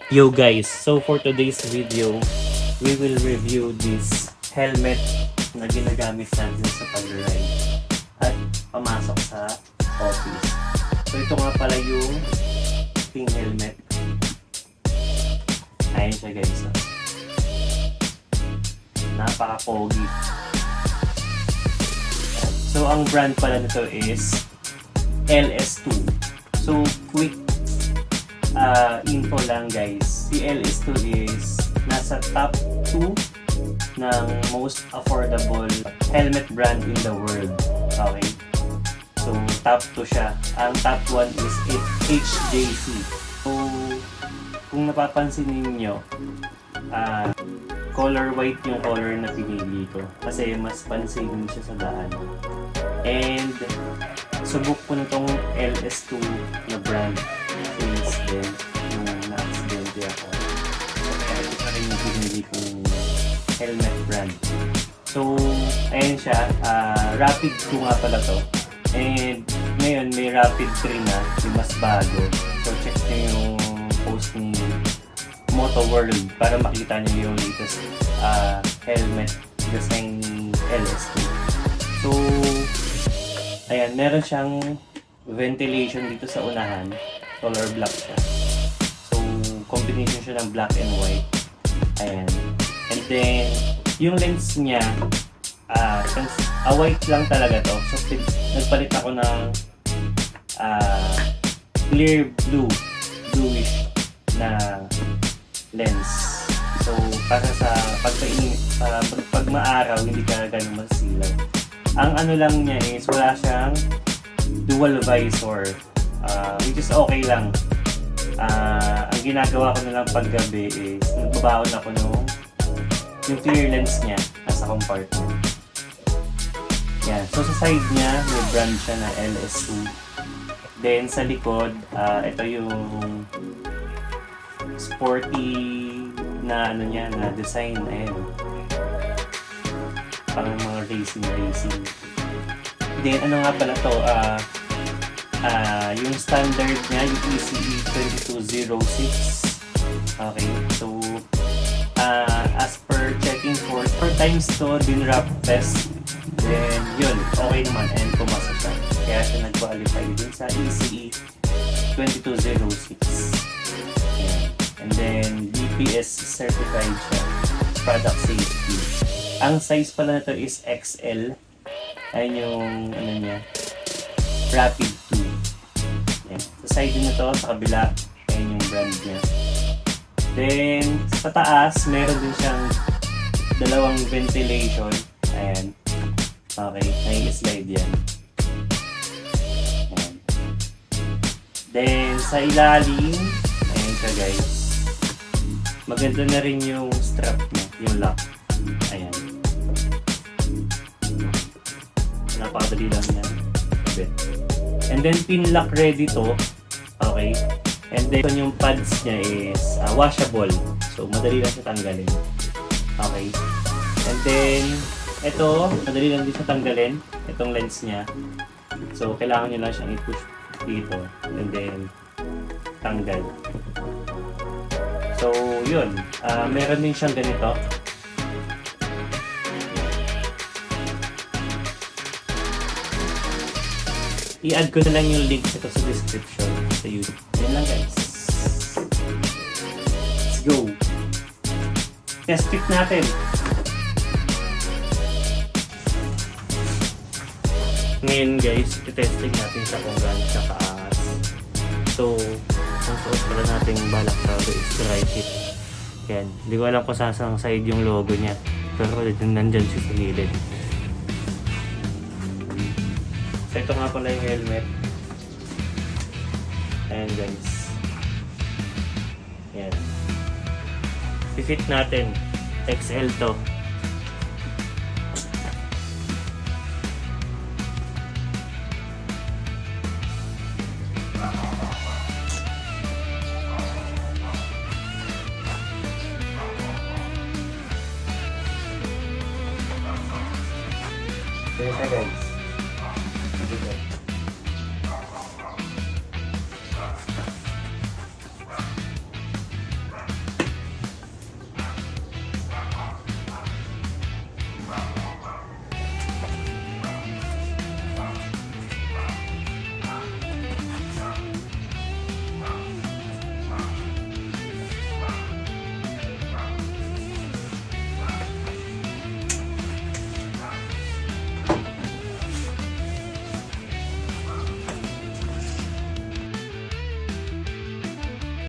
Yo guys, so for today's video, we will review this helmet na ginagamit natin sa pag-ride at pamasok sa office. So ito nga pala yung ating helmet. Ayan siya guys. Napaka-pogi. So ang brand pala nito is LS2. So quick info lang guys, si LS2 is nasa top 2 ng most affordable helmet brand in the world. Okay, so top 2 siya. Ang top 1 is HJC. So kung napapansin ninyo, color white yung color na pinili ko kasi mas pansin siya sa daan. And subok ko na tong LS2 na brand since then yung na-accidente ako. So kaya ito pa rin yung pinili kong helmet brand. So ayan siya, Rapid 2 nga pala to. And ngayon may Rapid 3 na, yung mas bago. So check nyo yung post ni Moto World para makita nyo yung latest helmet design ni LS2. So ayan, meron siyang ventilation dito sa unahan. Color black siya. So, combination siya ng black and white. Ayan. And then, yung lens niya, white lang talaga to. So, nagpalit ako ng clear blue, bluish na lens. So, para sa pag maaraw, hindi ka ganun masilaw. Ang ano lang niya is wala siyang dual visor, which is okay lang. Ang ginagawa ko na lang paggabi is nagbabaon ako yung clear lens niya nasa compartment. Yan. So sa side niya may brand siya na LS2. Then sa likod, ito yung sporty na ano niya na design. Ayan. Parang mga racing. Then ano nga pala to, yung standard niya, yung ECE 2206. Okay, so as per checking for 4 times to din wrap test, then yun, okay naman and pumasa siya. Kaya siya nag-qualify din sa ECE 2206. Ayan. And then BPS certified siya, product safety. Ang size pala nito is XL. Ayun yung ano niya, Rapid 2. Ayan. Sa side na to, sa kabila, ayun yung brand niya. Then, sa taas, meron din siyang dalawang ventilation. Ayan. Okay, nai-slide yan. Ayan. Then, sa ilalim, ayan siya guys. Maganda na rin yung strap niya, yung lock. Ayan. Napakadali lang yan. And then pin lock ready to. Okay. And then yung pads niya is washable. So madali lang siya tanggalin. Okay. And then ito, madali lang din siya tanggalin. Itong lens niya. So kailangan nyo lang siyang i-push dito. And then tanggal. So yun. Meron din siyang ganito. I-add ko na lang yung link nito sa description sa YouTube. Yan lang guys. Let's go! Test fit natin. Ngayon guys, i-testing natin siya kung gaano siya kaas. So, ang suot pala natin balak rubber is right hip. Yan. Hindi ko alam kung saan side yung logo niya. Pero nandyan siya sa gilid. So ito nga pala yung helmet. Ayan guys. Ayan. I-fit natin. XL to. Ayan siya guys.